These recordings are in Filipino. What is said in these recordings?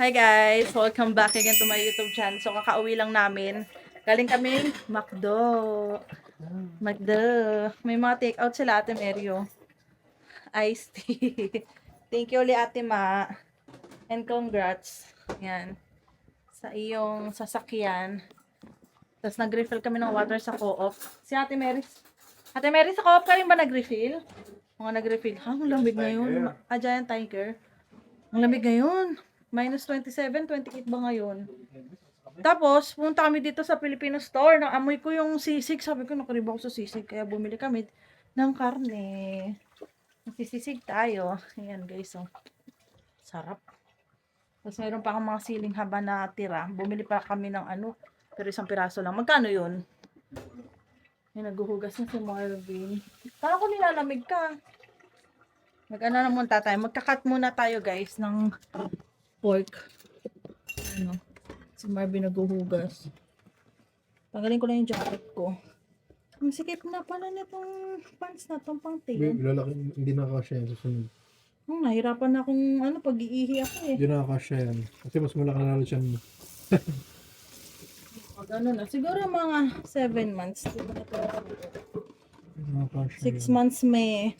Hi guys! Welcome back again to my YouTube channel. So, kakauwi lang namin. Galing kami McDo. May mga take out sila, Ate Merio. Iced tea. Thank you ulit, Ate Ma. And congrats. Yan. Sa iyong sasakyan. Tapos nag-refill kami ng water sa co-op. Si Ate Mary. Ate Mary, sa co-op ka rin ba nag-refill? Mga nag-refill. Ang lamig ngayon. Giant Tiger. Ang lamig ngayon. Minus 27, 28 ba ngayon? Tapos, punta kami dito sa Filipino store. Naamoy ko yung sisig. Sabi ko, nakarib ako sa sisig. Kaya bumili kami ng karne. Sisig tayo. Ayan guys, oh. Sarap. Tapos mayroon pa akong mga siling haba na tira. Bumili pa kami ng ano. Pero isang piraso lang. Magkano yun? May naghuhugas na si Marvin. Kala ko nilalamig ka. Mag-ano na muna tayo. Magka-cut muna tayo guys ng pork. Ano? Si Marvin naghuhugas. Tanggalin ko lang yung jacket ko. Ang sikip na pala nitong pants na itong pang tail. Lalaki, hindi nakakasya yan sa sunod. Nahirapan na akong pag-iihi ako eh. Hindi nakakasya yan. Kasi mas malaki na lalo siyan mo. Ano na, siguro mga 7 months. Hindi nakakasya 6 months may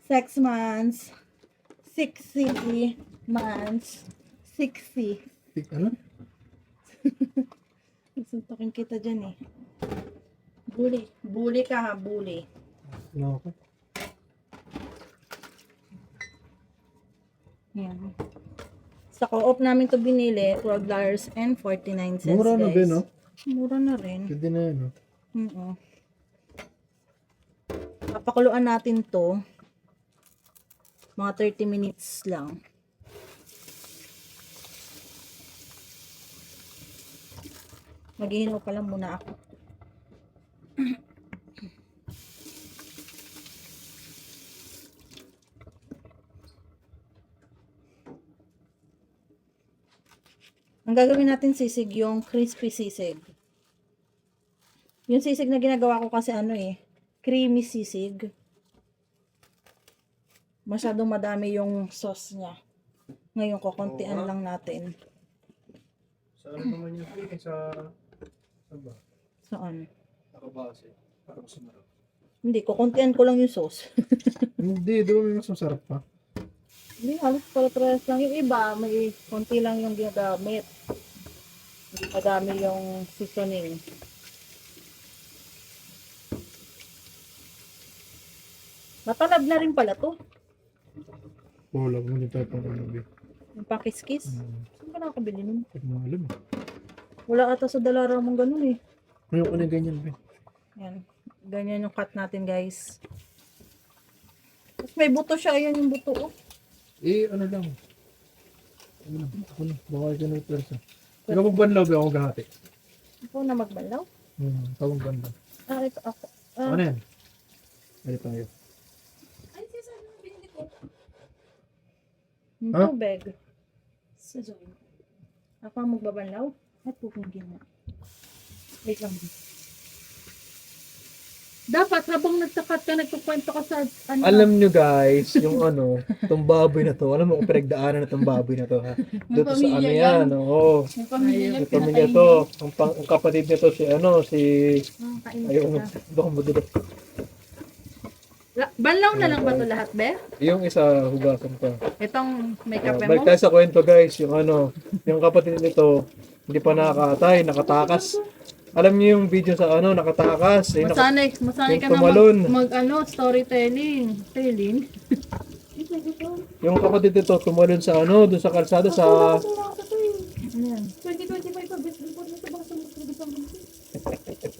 6 months 60 months 60. Ano? Suntukin kita dyan eh. Bully ka ha, bully. Ano ako? Yan. Sa co-op namin to binili, $12.49 Mura na guys. din, no? Mura na rin. Pwede na yan, no? Papakuluan natin to. Mga 30 minutes lang. Maghihinog pa lang muna ako. Ang gagawin natin sisig yung crispy sisig. Yung sisig na ginagawa ko kasi creamy sisig. Masyadong madami yung sauce niya. Ngayon kukuntian lang natin. Saan naman yung sa... Saan ba? Saan? Nakabase. Para mas marap. Hindi, kukuntian ko lang yung sauce. Hindi, doon may mas masarap pa. Hindi, halos para-parehas lang. Yung iba, may konti lang yung ginagamit. Hindi madami yung seasoning. Matalab na rin pala to. Wala, hindi tayo pang kanabi. Yung pakiskis. Saan ka nakakabili nun? Pag mga alam eh. Wala ata sa dalara mong ganun eh. Ngayon ko na ganyan, Ben. Yan. Ganyan yung cut natin, guys. Tapos may buto siya. Ayan yung buto, oh. Ano lang. Ako na. Baka ito na persa. Ikaw magbanlaw, Ben. Ako gahati. Ikaw na magbanlaw? Ikaw magbanlaw. Ito ako. Ano yan? Pwede tayo. Ay, saan na binili ko? Ha? Tubig. Sa Zoe. Ako ang magbabanlaw? At pupingin mo. Wait lang. Dapat habang nagtakat ka, nagkukwento ka sa ano. Alam nyo guys, yung itong baboy na to, alam mo kung pinagdaanan na itong baboy na to ha. Dito sa pamilya yan, oo. May pamilya May pamilya to. Ang kapatid nito si ayun, baka madulo. Banlaw na lang ba ito lahat, be? Yung isa hugasan pa. Itong may kape mo? Balik tayo sa kwento guys, yung kapatid nito, hindi pa nakakatay, nakatakas. Alam niyo yung video sa nakatakas. Masanay yung ka na tumalon. mag storytelling. Yung kapatid nito tumalon sa doon sa kalsada sa... Ayan.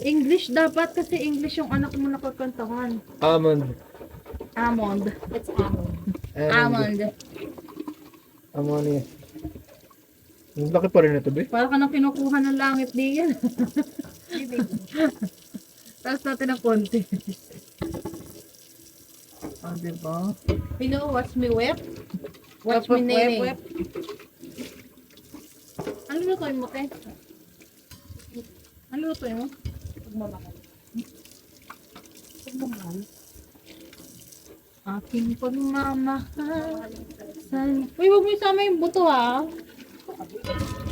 English dapat kasi English yung anak mo nakakwentuhan. Almond. It's almond. Ammonia. Ang laki pa rin ito, be. Para ka nang kinukuha ng langit di yan. Tapos natin ng konti. Diba? You know, watch me whip. Watch me nene. Ano lutuin mo, te? Ano lutuin mo? Pagmamahal. Aking pagmamahal. Uy, huwag mo isama yung buto ha.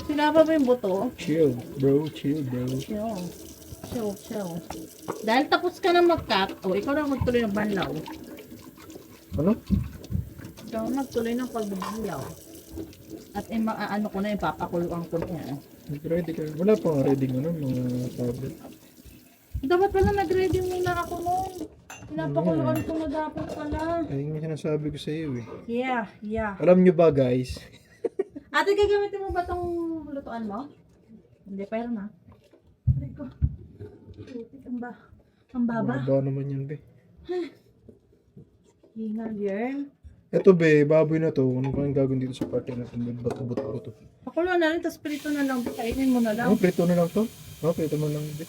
Sinapa mo yung buto. Chill, bro. Chill, bro. Chill. Dahil tapos ka na mag-cut, ikaw na magtuloy ng banlaw. Ano? Ikaw na magtuloy ng pagbanlaw. At ano ko na yung papakuluan ko na yan. Ready ka. Wala pang ready ano, mga tablet. Dapat pala nag-ready muna ako noon. Pinapakuluan ko na dapat pala. Ayun yung sinasabi ko sa iyo eh. Yeah. Alam nyo ba guys? Ate, gagamitin mo ba itong lutuan mo? Hindi, pero na. Aray ko. Ang baba. Baba naman yan be. Hingal yan. Eto be, baboy na to. Ano pa yung gagawin dito sa party natin? Bato-bato. Pakuluan na rin, tapos prito na lang. Kainin mo na lang. Oh, prito na lang to? Oh, prito mo lang be.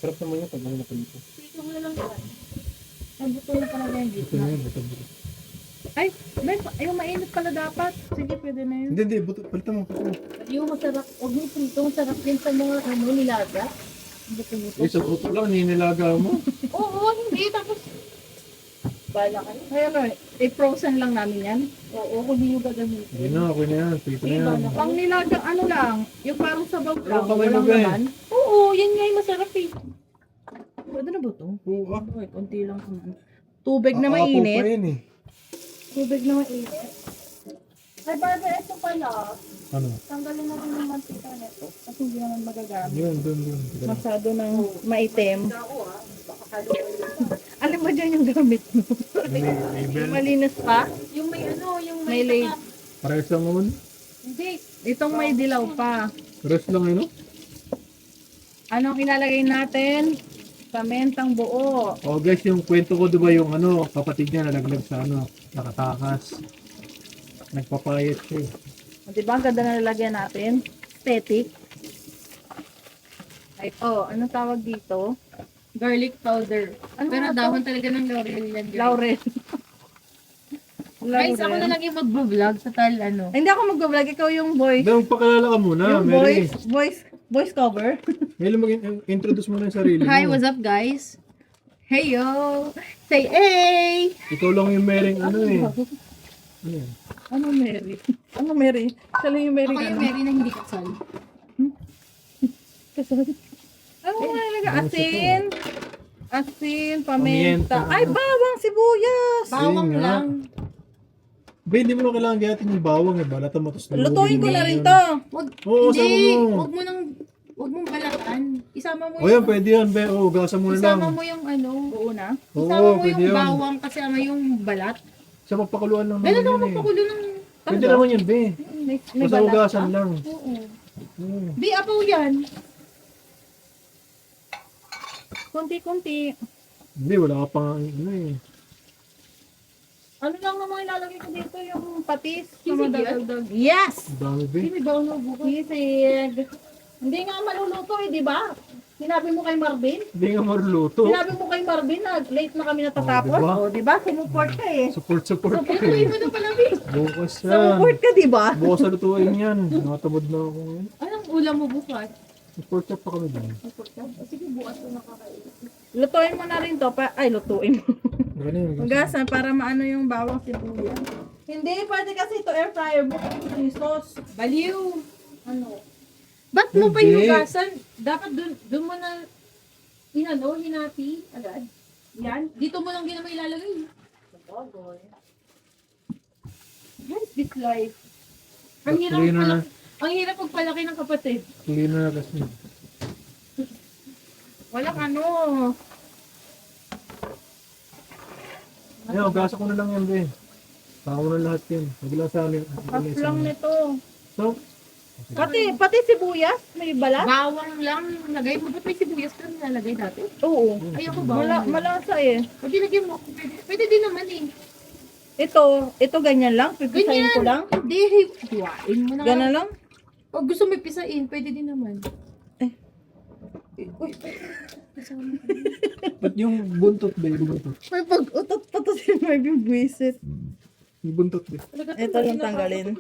Sarap naman yun pag na prito. Prito mo na lang yan. Ang buto na pala yung Ito gitna. na yun, buto. Ay, yung mainit pala dapat. Sige, pwede na yun. Hindi, buto. Palitan mo. Yung masarap, huwag mo prito, masarap din sa mga nilaga. Buto-buto. Sa buto lang, ninilaga mo. Oo, hindi. Tapos, bala ka. Kaya i-frozen lang namin yan. Oo, kung hindi yung gagamitin. Hindi na, okay na yan. Prito na yan. Pang nilaga, ano lang, yung parang sabaw lang. kamay mo Walang ba eh? laman. Oo, yan nga yung masarap eh. Pwede na ba ito? Oo, Okay, konti lang naman. Tubig na Aapaw pa mainit. yan eh. Tubig na mainit. Ay, Barbara, ito pala. Ano? Tanggalin na rin yung mantika nito. Kasi hindi naman magagamit. Yun, dun. Masyado ng maitim. Alam mo dyan yung gamit mo. Label. Malinis pa. Yung may ano, yung May late. Parehas lang naman. Hindi. Itong may dilaw pa. Parehas lang yun, no? Anong ilalagay natin? Pamentang buo. Oh guys, yung kwento ko diba yung ano, kapatid niya nalaglag sa ano, nakatakas. Nagpapayat siya eh. Di ba ang ganda na nalagyan natin? Aesthetic. Ay, anong tawag dito? Garlic powder. Ano Pero nga to? dahon talaga ng laurel yan. guys. Laurel. Guys, ako na lang yung mag-vlog sa ano. Hindi ako mag-vlog, ikaw yung voice. Hindi, magpakilala ka muna, Yung Mary. voice cover. Mary, mag-introduce mo na yung sarili mo. Hi, what's up guys? Hey yo! Say hey! Ikaw lang yung Mary, ano eh. Ano yan? Ano Mary? Ano Mary? Siya lang yung Mary. Ako yung Mary na hindi kasal. Ano mo nalaga? Asin. Asin, Pamienta. pamenta. Ay, bawang, sibuyas. Bawang nga. lang. Ba, hindi mo na kailangan gayatin yung bawang eh. Balata mo, tapos Lutuin ko na rin to. Wag, Oo, hindi. sama mo. Wag mong balatan. Isama mo O yan, pwede yan, be. O, gasa mo na lang. Isama mo yung ano. Buo na. Isama Oo, mo pwede yung yan. bawang kasama yung balat. Sa magpakuluan lang Dahil naman ako yun eh. magpakulo ng... Pwede naman yan, be. May Basta balat ugasan pa? lang. Oo. Oo. Di, apaw yan. Kunti-kunti. Hindi, wala ka pang ano eh. Ano lang naman ilalagay ko dito yung patis. Sisig na yan? madagdag. Yes! Ang dami, be. Hindi, may bawang na bukas. Sisig. Hindi nga maluluto eh, di ba? Sinabi mo kay Marvin? Hindi nga maruluto. Sinabi mo kay Marvin na late na kami natatapos? Oh, diba? O, di ba? Sumuport ka eh. Support ka Lutuin eh. mo na pala, Vic. Bukas yan. Sumuport ka, di ba? Bukas na lutuin yan. Nakatamad na ako ngayon. Anong ulam mo bukas? Support ka pa kami dyan. Sige, bukas ko nakakain. Lutuin mo na rin to. Ay, lutuin mo. Ganun, Hugasan para maano yung bawang sibuyas. Hindi, pwede kasi ito air fryer mo. Jesus. Baliw. Ano? Ba't mo pa Hindi. hinugasan? Dapat dun mo na hinati agad. Yan. Dito mo lang din naman ilalagay. Guys, this life. Ang hirap Clean na. ang hirap pagpalaki ng kapatid. Clean na kasi. Walang ano. Ayun, hugasan ko na lang yan, be. Saka ko na lahat yan. Huwag lang sa amin. Half lang nito. So, Pati sibuyas, may balat? Bawang lang lagay mo. Ba't may sibuyas ka nilalagay dati? Oo. Ayoko bawang. Malasa eh. Pwede lagyan mo. Pwede din naman eh. Ito ganyan lang. Pipisahin ko lang. Hindi, hiwain mo na. Ganyan lang. Pag gusto mo pisain, pwede din naman. Uy, ba't yung buntot, be? Yung buntot. may pag-utot pa to si Marvin Buisit. Yung buntot, be. Ito yung tanggalin.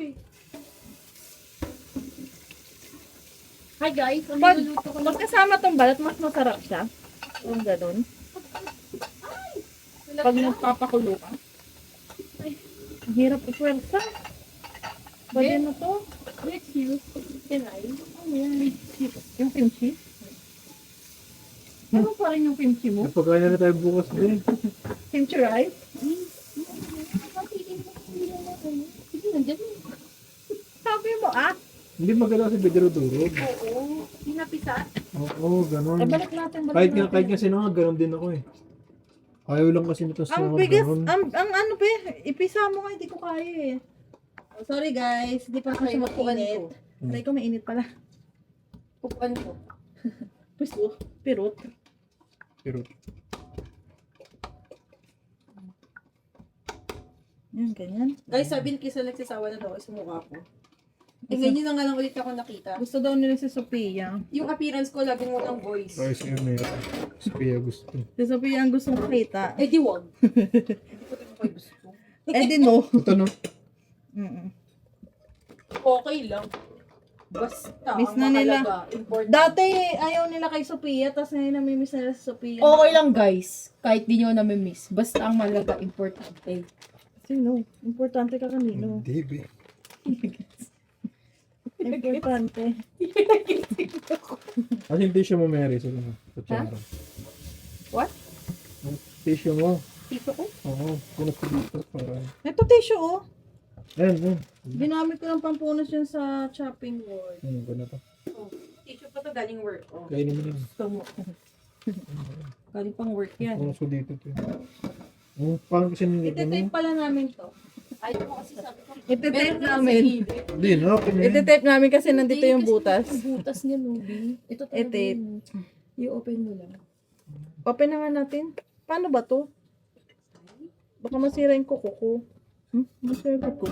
Hi guys, ang Pag, niluluto ko pag kasama tong balat, mas masarap siya. Yung ganun. Pag nagpapakulo ka. Ay, ang hirap ipwersa. Pwede na to. Let's use. Tinay. Ano yan? Yung kimchi? Ano pa rin yung kimchi mo? Napagkaya na tayo bukas din. Kimchi rice? Sige, nandiyan mo. Sabi mo Hindi magalaw si Pedro Durog. Oo. Pinapisa. Oo, ganun. balik natin, Kahit nga sino nga, ganun din ako eh. Ayaw lang kasi nito sa Ang mga bigas, ganun. ang ano ba, ipisa mo nga, hindi ko kaya eh. Oh, sorry guys, hindi pa kasi Upuan mainit. ko. Try ko mainit pala. Upuan ko. Puso, pirot. Pero, Yan, ganyan. Guys, sabi ni Kisa nagsasawa na daw sa mukha ko. Eh, ngayon na nga lang ulit ako nakita. Gusto daw nila si Sophia. Yung appearance ko, laging walang voice. ay sa'yo na yun. Si Pia gusto. Si Sophia ang gustong makita. Eh, di wag. Hindi ko din ako gusto. Eh di no. Ito no? Mm-mm. Okay lang. Basta, Miss ang na nila. mahalaga, important. Dati ayaw nila kay Sophia, tapos ngayon namimiss nila si Sophia. Okay lang guys. Kahit di nyo namimiss. Basta ang malaga, importante. Sino? Importante ka kanino. Hindi, be. Importante. Kasi yung tissue mo, Mary. Sa kutsara. What? Yung tissue mo. Tito ko? Oo. Punas ko dito. Para. Ito tissue oh. Ayan. Ginamit ko ng pampunas yun sa chopping board. Ganda to. Tissue pa to galing work. Oh. Kainin mo din. Gusto mo. Galing pang work yan. Punas ko dito. Parang kasi nilagyan Ite-tape mo. pala namin to. Ayaw ko kasi sabi ko. Ite-tape meron na sa namin. gilid. Hindi, no? Okay na yun. Ite-tape namin kasi nandito yung butas. Yung butas niya, Nubi. Ito talaga Ite-tape. yun. I-open mo lang. Open na nga natin. Paano ba to? Baka masira yung kuko ko. Masira yung kuko.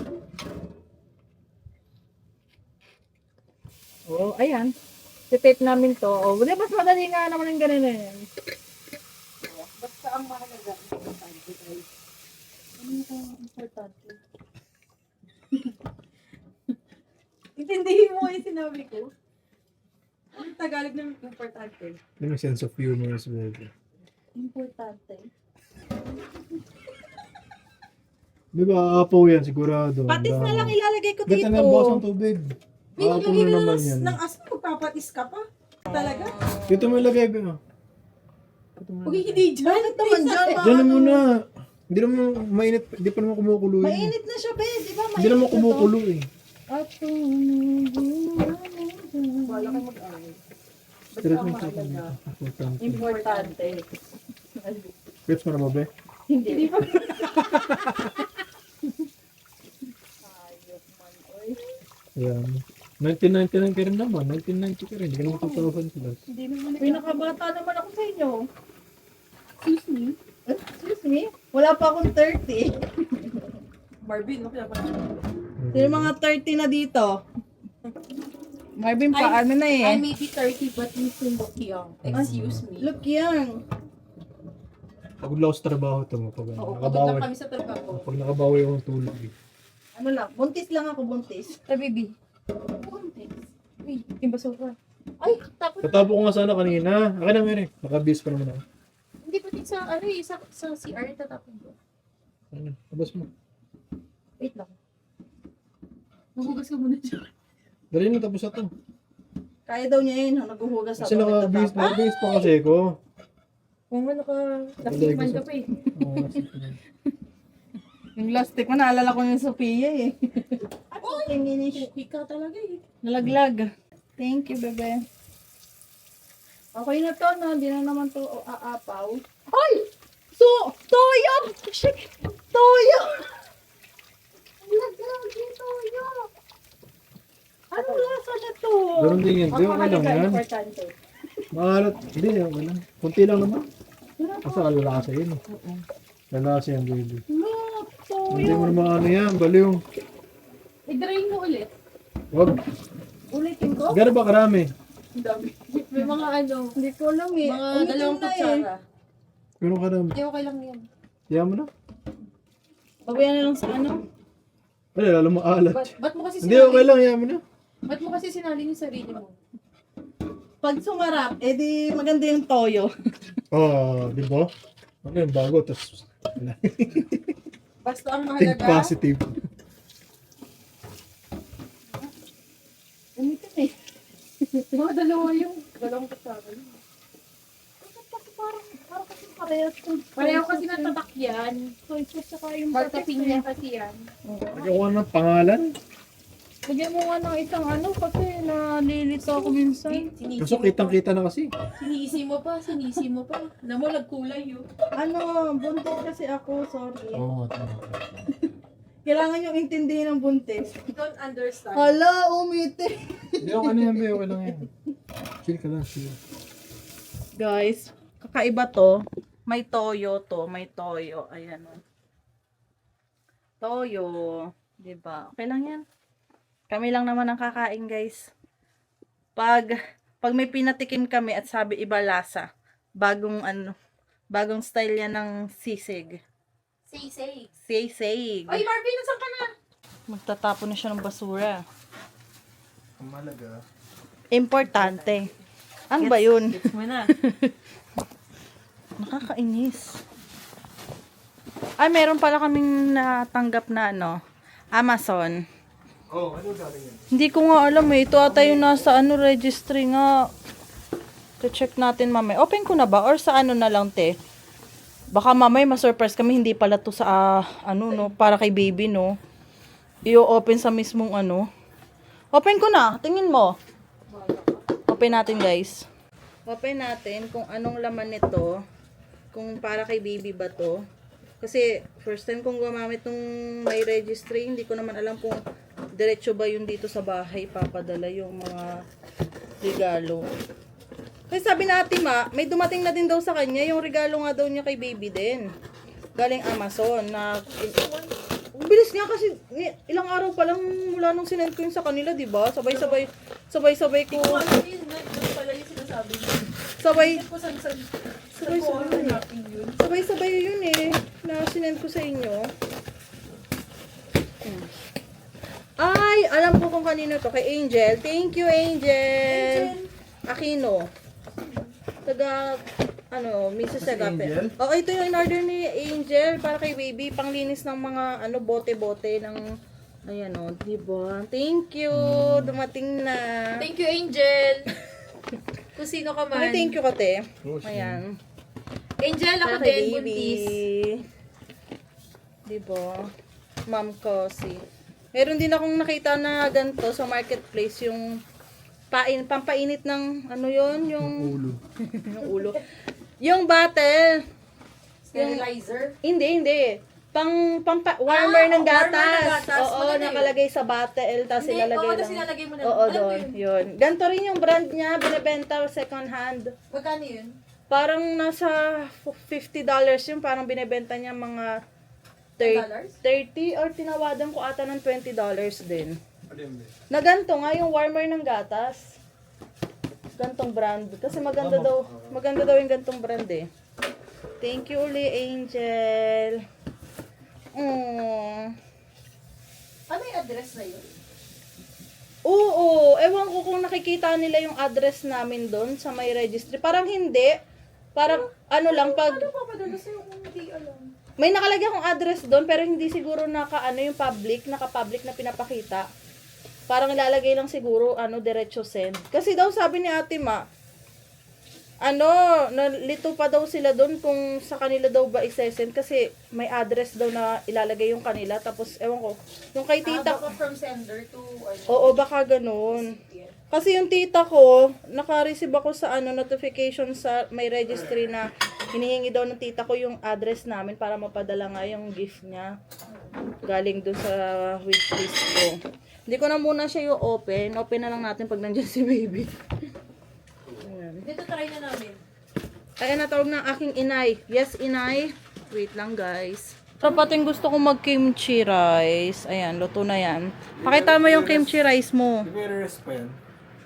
Oh, ayan. Ite-tape namin to. Oh, di mas madali nga naman yung ganun na yan. Basta ang mahalaga, importante, guys. Ano yung importante? Intindihin mo yung sinabi ko. Ang Tagalog ng importante. Yung sense of humor as well. Importante. Di ba, aapaw yan, sigurado. Patis na lang ilalagay ko Gata dito. na bukas ang tubig. May Aapaw naglagay na na naman ng, yan. ng asin, magpapatis ka pa. Talaga? Dito mo ilagay, be. Huwag hindi dyan. Bakit naman dyan? Diyan muna. Hindi naman mainit. Hindi pa naman kumukulo yun. Mainit na siya, be. Di ba? Hindi naman kumukulo eh. Wala kang mag-away. Basta Stress ang mo sa mahalaga, Importante. Importante. Gets mo na ba, be? Hindi pa. Ayan. 1999 ka rin naman. 1990 ka rin. Hindi ka naman 2000 plus. Hindi naman Pinakabata naman ako sa inyo. Excuse me. Excuse me? Wala pa akong 30. Marvin, no? Kaya pa Sino mga 30 na dito? Marvin pa, ano na I eh. may be 30 but you still look young. Excuse me. Look young. Pag lost trabaho ito mo. Pag Oo, pagod nakabawi. lang kami sa trabaho. Pag nakabawi akong tulog eh. Ano lang, buntis lang ako, buntis. Ta, baby. Uy, yung baso ka. Ay, tapos, Katapo ko nga sana kanina. Akin na, Mary. Nakabis pa naman ako. hindi pa din sa, ano eh, sa CR tatapon ko. Ano? Tabas mo. Wait lang. Nagugas ka muna dyan. Dali na, tapos na to. Kaya daw niya yun, naghuhugas Kasi ako. nakabis pa kasi ko. Kung ano ka, nakikman ka pa eh. Oo, Yung last stick mo, naalala ko yung Sophia eh. Oh, finish. Ikaw talaga eh. Nalaglag. Thank you, bebe. Okay na to, no? Hindi na naman to aapaw. Ay! So, toyo! Shit! Toyo! Nalaglag yung toyo! Ano lasa na to? Ganun din yun. Di, okay lang yan. Importante. Maalat. Hindi, okay lang. Kunti lang naman. Kasi kalalasa yun. Lalasa yan, baby. Look, Hindi toyo! mo naman ano yan. Baliw. I-drain mo ulit. Wag. Ulitin ko? Gano'n ba karami? Ang dami. May mga ano, Hindi ko alam eh. Mga Ulitin dalawang na eh. kutsara. Gano'n karami? Hindi, okay lang yan. Kaya mo na? Babayan na lang sa ano? Wala, lalo maalat. Ba't mo kasi Hindi, okay lang. Kaya mo na. Ba't mo kasi sinali yung sarili mo? Pag sumarap, edi maganda yung toyo. Oo, di ba? Ano yung bago? Tapos, Basta ang think mahalaga, positive. Umitin eh. Mga dalawa yung dalawang kasama. Parang kasi parehas yung Pareho kasi natatak yan. soy sauce saka yung Magkaping niya kasi yan. Ayaw ko ng pangalan. Lagyan mo nga ng isang ano kasi nalilito ako minsan. Kaso kitang-kita na kasi. Sinisi mo pa. Alam mo, nagkulay yun. Ano, buntis kasi ako, sorry. Oo, Kailangan yung intindihin ng buntis. You don't understand. Hala, umiti. Hindi ako ano yan, Bea. Okay lang yan. Chill ka lang, chill. Guys, kakaiba to. May toyo to, may toyo. Ayan o. Toyo. Diba? Okay lang yan. Kami lang naman ang kakain, guys. Pag may pinatikim kami at sabi iba lasa, bagong style yan ng sisig. Say. Sisig. Ay, Marvin, nasan ka na? Magtatapon na siya ng basura. Ang malaga. Importante. Ano ba yun? Gets mo na. Nakakainis. Ay, meron pala kaming natanggap na Amazon. Oh, ano galing yan? Hindi ko nga alam eh. Ito ata yung nasa registry nga. To-check natin mamaya. Open ko na ba? Or sa na lang, te? Baka mamaya ma-surprise kami. Hindi pala to sa, para kay baby, no? I-open sa mismong Open ko na. Tingin mo. Open natin, guys. Open natin kung anong laman nito. Kung para kay baby ba to. Kasi, first time kong gumamit nung may registry, hindi ko naman alam kung diretso ba yun dito sa bahay, papadala yung mga regalo. Kasi sabi na Ate Ma, may dumating na din daw sa kanya, yung regalo nga daw niya kay baby din. Galing Amazon, na, bilis nga kasi, ilang araw pa lang mula nung sinend ko yun sa kanila, diba? Sabay-sabay ko, Kung ano yun, yun pala yung sinasabi mo. Sabay-sabay yun na sinend ko sa inyo. Ay, alam ko kung kanino to. Kay Angel. Thank you, Angel. Aquino. Taga, Mrs. Agape. Angel? Oo, ito yung in-order ni Angel para kay baby. Panglinis ng mga, bote-bote ng, ayan diba? Thank you. Dumating na. Thank you, Angel. Kung sino ka man. Ay, thank you, Kate. Oh, sige. Ayan. Angel, ako Para kay din, baby. buntis. Diba? Ma'am Cozy. Meron din akong nakita na ganito sa marketplace, yung pampainit ng, yung Ulo. yung ulo. Yung bottle. Sterilizer. Hindi. Warmer ng warmer ng gatas. gatas. Oo, Maganda yun. nakalagay sa bottle, tapos Hindi, ilalagay oo, lang. tapos ilalagay mo na. Oo, Alam ko doon. Yun. Ganito rin yung brand niya, binibenta second hand. Magkano yun? Parang nasa $50 yun, parang binibenta niya mga $10? 30 or tinawadan ko ata ng $20 din. Ano yun, Bea? Na ganito nga yung warmer ng gatas. Gantong brand. Kasi maganda daw yung gantong brand eh. Thank you uli, Angel. Ano yung address na yun? Oo, ewan ko kung nakikita nila yung address namin doon sa may registry. Parang hindi. Parang lang pag Ano papadala sa'yo kung hindi alam? may nakalagay akong address doon pero hindi siguro yung naka-public na pinapakita. Parang ilalagay lang siguro diretso send. Kasi daw sabi ni Ate Ma, nalito pa daw sila doon kung sa kanila daw ba i-send kasi may address daw na ilalagay yung kanila. Tapos ewan ko, yung kay tita, Baka from sender to oo baka ganun. Kasi yung tita ko, naka-receive ako sa notification sa may registry na hinihingi daw ng tita ko yung address namin para mapadala nga yung gift niya. Galing doon sa wishlist ko. Hindi ko na muna siya yung open. Open na lang natin pag nandiyan si baby. Ayan. Dito try na namin. Ayan, natawag ng aking inay. Yes, inay. Wait lang, guys. Tapating gusto kong mag-kimchi rice. Ayan, luto na yan. Pakita mo yung kimchi rice mo. Di ba i-rest pa yan?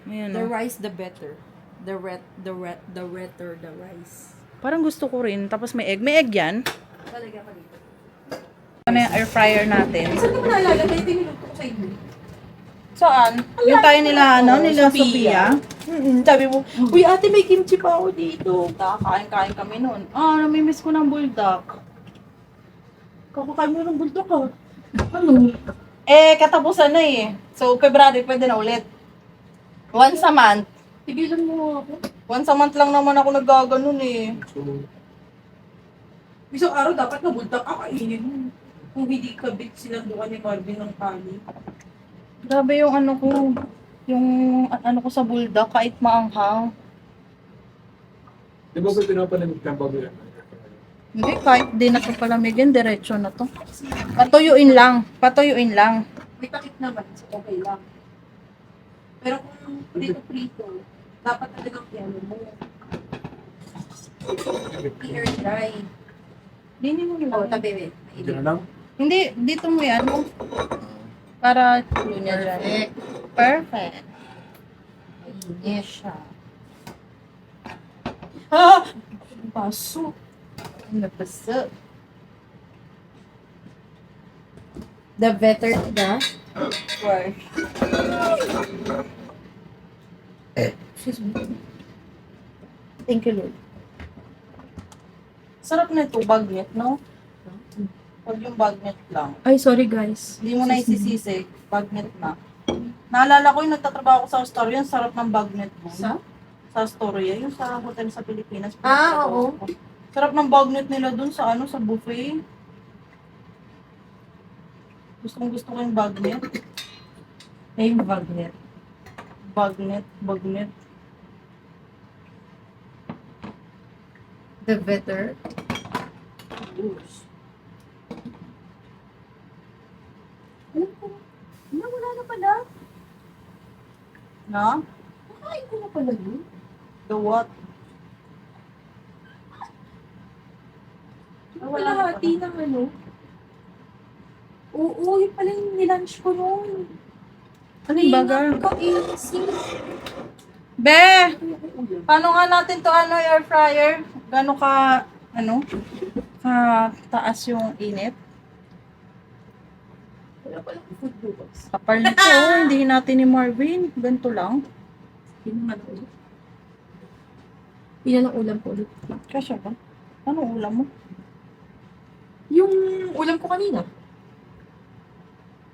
Ayan, The oh. rice, the better. The wetter, the rice. Parang gusto ko rin. Tapos may egg. May egg yan. Talaga ka dito. Ano yung air fryer natin? Saan mo nalalagay? Ito yung niluto ko sa inyo. Saan? Yung tayo nila, nila Sophia. Sabi mo, uy ate, may kimchi pa ako dito. Kain-kain kami noon. Namimiss ko ng bulldog. Kakakain mo ng bulldog ka. Katapusan na eh. So, February, pwede na ulit. Once a month. Tigilan mo ako. Once a month lang naman ako naggaganon eh. Isang araw dapat nabultak ka kainin mo. Kung hindi kabit sinandukan ni Marvin ng kani. Grabe yung ano ko. Yung ano ko sa bulldog, kahit maanghang. Di ba ba pinapalamig ka bago yan? Hindi, kahit di na ito palamigin, diretso na to. Patuyuin lang. Patuyuin lang. May takip naman, so okay lang. Pero kung prito-prito, dapat talagang piano mo. Air dry. Dini mo Oo, lang. tabi, wait. Hindi na lang. Hindi, dito mo yan. Para tulo niya dyan. Perfect. Yes siya. Ha! Paso. Napasa. The better na. Why? Excuse me. Thank you, Lord. Sarap na ito, bagnet, no? Pag yung bagnet lang. Ay, sorry guys. Hindi mo na isisisig, bagnet na. Naalala ko yung nagtatrabaho ko sa Astoria, ang sarap ng bagnet mo. Sa? Sa Astoria, yung sa hotel sa Pilipinas. Ah, oo. Sarap ng bagnet nila dun sa ano, sa buffet. Gusto ko yung bagnet. Ay, yung bagnet. Bagnet. The better. Alam ko. Wala na pala. Na? Nakain ko na pala yun. The what? Wala hati ng ano. Oo, yun pala yung nilunch ko noon. Ano yung baga? Ka-AC. Be! Paano nga natin to ano, air fryer? Gano'n ka, ano? Ka taas yung init? Wala palang food bukas. Kapal nito, hindi natin ni Marvin. Ganito lang. Yun ang ulam. Yun ang ulam ko ulit. Kasya ba? Ano ulam mo? Yung ulam ko kanina.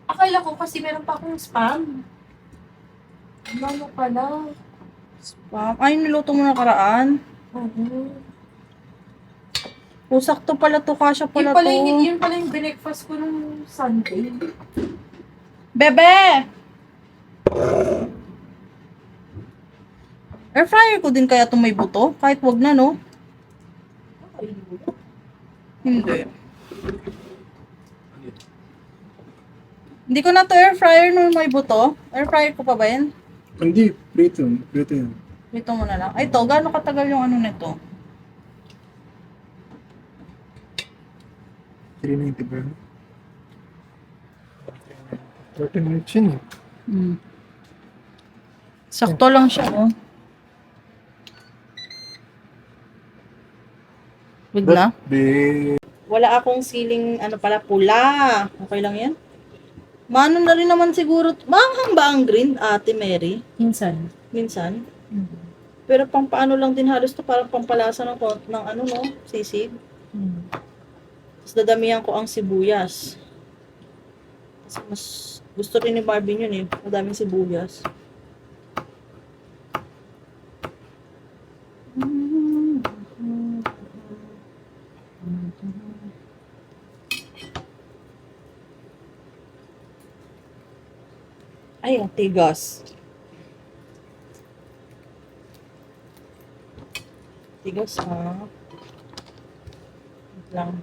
Akala ko kasi meron pa akong spam. Ano pala? Ay, niluto mo na karaan. Oo. Sakto pala to, kasya pala to. Yun pala yung breakfast ko nung Sunday. Bebe! Air fryer ko din kaya itong may buto? Kahit wag na, no? Hindi. Hindi ko na to air fryer nung may buto. Air fryer ko pa ba yan? Hindi, prito yan. Dito mo na lang. Ay, ito, gaano katagal yung ano nito? 390 ba? 30 minutes yun eh. Sakto lang siya, oh. Wag na. Wala akong siling, ano pala, pula. Okay lang yan? Mano na rin naman siguro. Maanghang ba ang green, Ate Mary? Minsan. Minsan. Pero pang paano lang din halos to, parang pampalasa ng ano, no? Sisig. Tapos dadamihan ko ang sibuyas. Kasi mas gusto rin ni Marvin yun eh. Madaming sibuyas. Ay, ang tigas. Tigas, ha? Wait lang.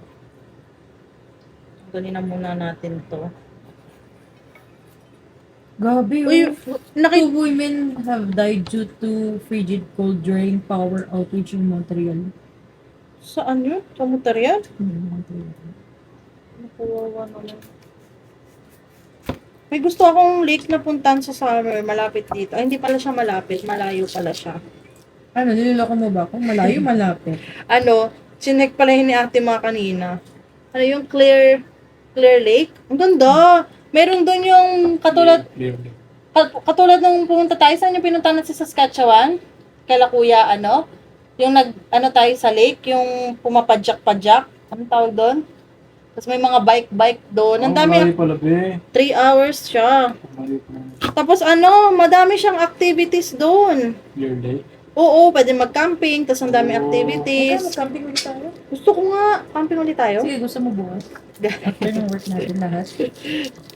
Tanggalin na muna natin to. Gabi, Uy, Two women have died due to frigid cold during power outage in Montreal. Saan yun? Sa Montreal? Montreal. Nakuwawa naman. May gusto akong lake na puntahan sa summer, malapit dito. Ay, hindi pala siya malapit, malayo pala siya. Ano, niloloko mo ba ako? Malayo, malapit. Ano, sinek pala yun ni ate mga kanina. Ano yung Clear Lake? Ang ganda! Meron doon yung katulad ng pumunta tayo. Saan yung pinunta natin sa Saskatchewan? Kaila kuya, ano? Yung ano tayo sa lake, yung pumapadyak-padyak. Anong tawag doon? Tapos may mga bike doon. Ang dami. Pala, be. 3 hours siya. Malayo pala. Tapos ano, madami siyang activities doon. Clear day. Oo, pwede mag-camping, tapos ang dami activities. Camping ulit tayo. Gusto ko nga, camping ulit tayo. Sige, gusto mo bukas. After ng work natin lahat.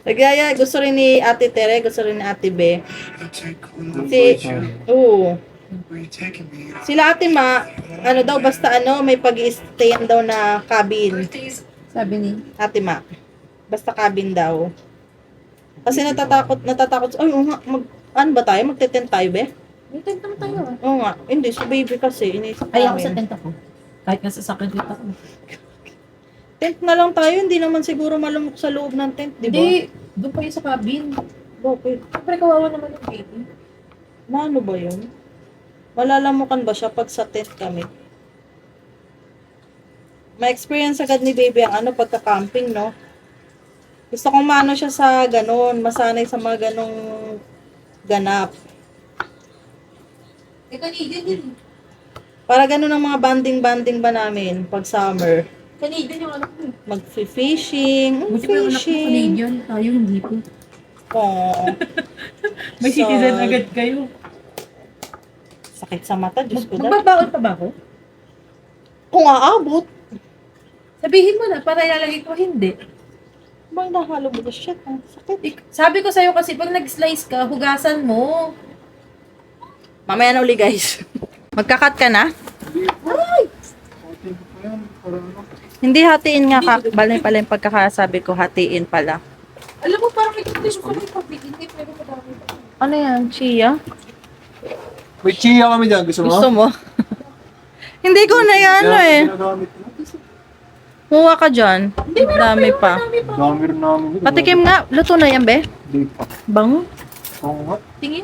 Nagyaya, gusto rin ni Ate Tere, gusto rin ni Ate Be. Oo. Sila Ate Ma, ano daw, basta ano, may pag-i-stayan daw na cabin. Sabi ni, Ate Ma. Basta cabin daw. Kasi natatakot, ay, oo nga, ano ba tayo? Magte-tent tayo, Be? may tent naman tayo ah. Oo nga, hindi, si baby kasi, inisip Ay, ako sa namin. tent ako. Kahit nga sa sakit dito ako. Tent na lang tayo, hindi naman siguro malamok sa loob ng tent, di ba? Hindi, doon pa yun sa cabin. Bakit? Siyempre, kawawa naman yung baby. Ano ba yun? Malalamukan ba siya pag sa tent kami? Ma-experience agad ni baby ang ano, pagka-camping, no? Gusto kong maano siya sa ganon, masanay sa mga ganong ganap. Eh, Canadian yun. Para ganon ang mga banding-banding ba namin pag summer. Canadian yung anak ko. Mag-fishing, Buti pa yung anak mo fishing. Canadian. Tayo hindi po. Oo. May So, citizen agad kayo. Sakit sa mata, Diyos ko. Magbabaon pa ba ako? Kung aabot, Sabihin mo na, para ilalagay ko hindi. bang nahalo mo na shit, ang sakit. Sabi ko sa'yo kasi, pag nag-slice ka, hugasan mo. Mamaya na uli, guys. Magkakat ka na? Hindi hatiin nga, balay pala yung pagkakasabi ko, hatiin pala. Alam mo, parang ito gusto ko yung pabili. Hindi pwede ko dami. Ano yan, chia? May chia kami dyan. Gusto mo? Gusto mo? Hindi ko na yan, ano eh. Ginagamit mo. Huwa ka dyan. Dami pa. Dami rin namin. Patikim nga, luto na yan, be. Hindi pa. Bango. Oo nga. Tingin.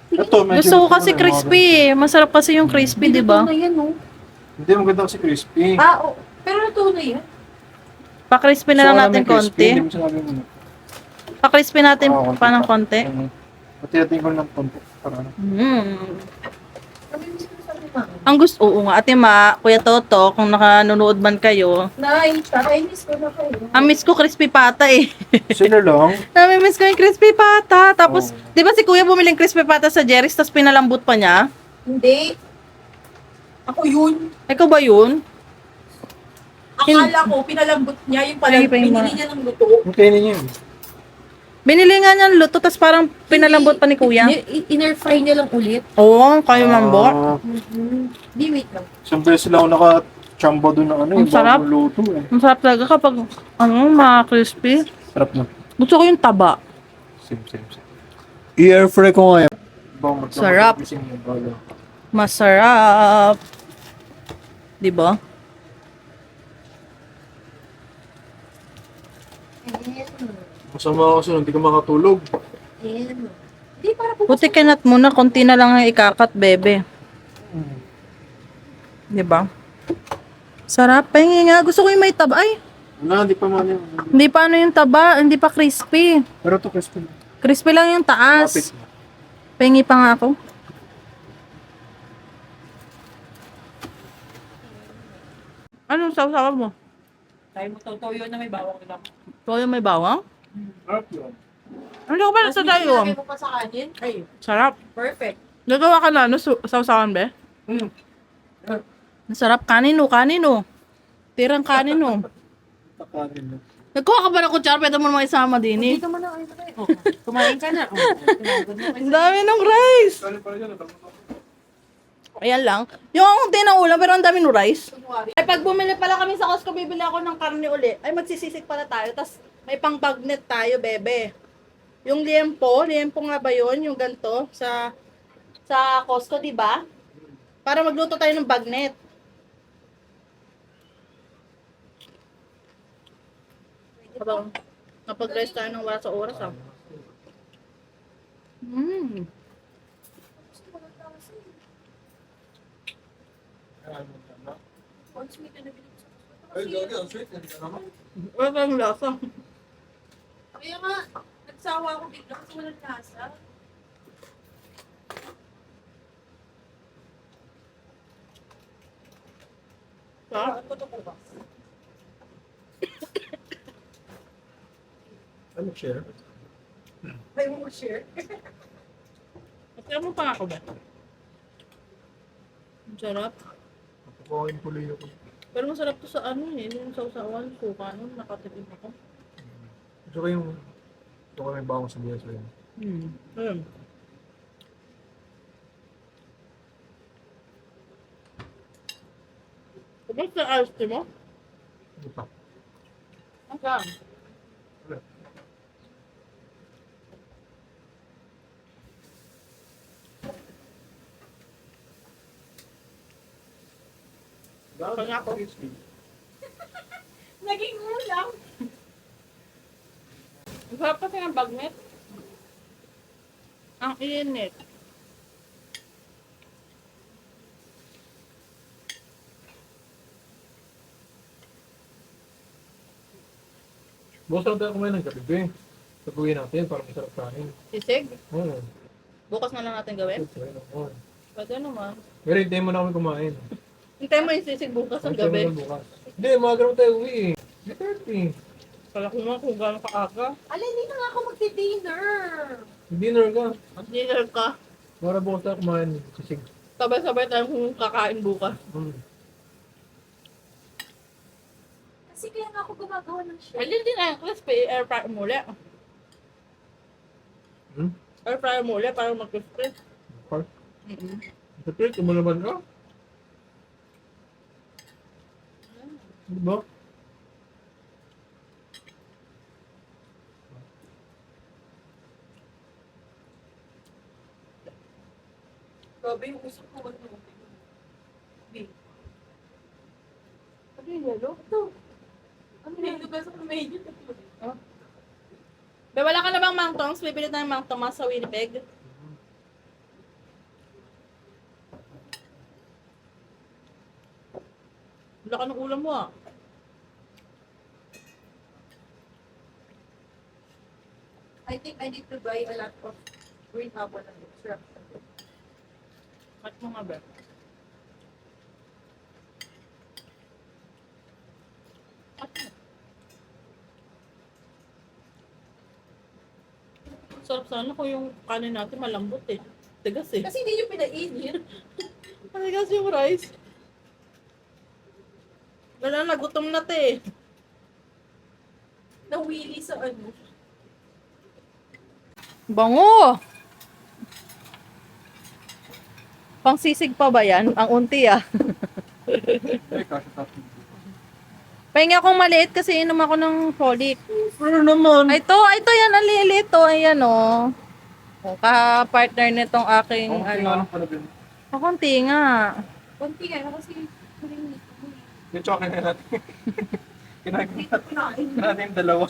Ito, medyo Gusto ko luto kasi na, crispy eh. Masarap kasi yung crispy, di ba? Ito na yan, oh. Hindi, maganda kasi crispy. Ah, oh. Pero natuto na yan. Pa-crispy na lang Gusto ko natin namin crispy, konti. Hindi mo sinabi mo. Pa-crispy natin Oo, konti pa ng pa. konti. Pati-atin ko ng konti. Para ano. Ang gusto, oo nga, Ate Ma, Kuya Toto, kung nakanonood man kayo, Nakainis ko na kayo. ang miss ko crispy pata eh. Sila lang. Nami-miss ko yung crispy pata. Tapos, Oo. di ba si Kuya bumiling crispy pata sa Jerry's, tapos pinalambot pa niya? Hindi. Ako yun. Ikaw ba yun? Akala ko, pinalambot niya yung pala, Ay, pa yung binili mga- niya ng luto. Ang kainin niyo yun. Binili nga niya ng luto, tapos parang pinalambot pa ni Kuya. Inner fry niya lang ulit. Oo, kayo lambot. Di, wait lang. Isang beses lang ako naka-chamba doon na ano. Ang yung sarap. bagong luto eh. Ang sarap talaga kapag, crispy. Sarap na. Gusto ko yung taba. Same. I-air fry ko nga yan. Sarap. Masarap. Di ba? Masama kasi hindi ka makatulog. Hindi, para po. Buti kinat muna, konti na lang ang ikakat, bebe. Di ba? Sarap. Pahingi nga. Gusto ko yung may taba. Ay, Wala, hindi pa man yan. hindi pa ano yung taba. Hindi pa crispy. Pero ito crispy. Crispy lang yung taas. Lapit. Pahingi pa nga ako. Anong sausawan mo? Tayo mo toyo na may bawang lang. Toyo may bawang? Sarap yun. Ano ko pa sa tayo? Lagay mo pa sa kanin. Ay, Sarap. perfect. Nagawa ka na, ano, sausawan, be? Masarap. Kanino. Tirang kanino. Kakanin na. Nagkuha ka ba ng kutsara? Pwede mo naman isama din eh. Dito mo na kayo na eh. Kumain ka na. Ang dami ng rice. Ayan lang. Yung ang ng ulam, pero ang dami ng rice. Ay, pag bumili pala kami sa Costco, bibili ako ng karne uli. Ay, magsisisik pala tayo. Tapos, may pang bagnet tayo, bebe. Yung liempo nga ba yun? Yung ganto sa Costco, di ba? Para magluto tayo ng bagnet. Kapag-rest tayo ng wala sa oras, ah. Wala ang lasa. Kaya nga, nagsawa ako bigla kasi walang lasa. Sarap. Ano to bukas? Ano share? Ayaw mo share. Kaya mo pa ako ba? Ang sarap. Kukuhain tuloy ako. Pero masarap to sa ano eh. Yung sausawan, suka nun, nakatipid ako. Gusto ko yung may bawang sa biya sa'yo. Ayun. Kapag sa ice tea mo? Hindi pa. Hanggang. Kanya ako. Naging ulam. Ang sarap kasi ng bagnet. Ang init. Bukas lang tayo kumain ng gabi, be. Sabuhin natin para masarap kain. Sisig? Oo. Bukas na lang natin gawin? Oo. Pwede naman. Pero hintayin mo na kami kumain. Hintay mo yung sisig bukas ang Hintayin mo gabi. na bukas. Hindi, maaga naman tayo uwi. 3:30. Kala ko nga kung gano'n kaaga. Ala, hindi na nga ako magdi-dinner. Dinner ka. At dinner ka. Para bukas tayo kumain. Sisig. Sabay-sabay tayong kakain bukas. Kasi kaya nga ako gumagawa ng share. Pwede din ang crispy. Air fryer mo ulit. Air fryer mo ulit para mag-crispy. Park. Sa mo naman ka? Diba? Grabe yung usap ko. Di. Ano yung yellow? Ito. Ano na yung lugar sa medyo? Be, wala ka na bang mangtongs? Bibili tayo ng mangtong sa Winnipeg. Wala ka ng ulam mo ah. I think I need to buy a lot of green apple and syrup. Cut mo nga, be. Cut mo. Sarap sana kung yung kanin natin malambot eh. Tigas eh. Kasi hindi yung pinainit. Tigas yung rice. Wala na, gutom na te. Nawili sa ano. Bango! Pangsisig pa ba yan? Ang unti ah. Ay, kasi tapos. Pahingi akong maliit kasi inom ako ng folic. Pero naman. Ay, ito yan, ang lilit to. Ayan o. Oh. Ka-partner nitong aking, ano. Kakunti nga. Konti nga kasi huling Yung chocolate na natin. Kinain natin yung dalawa.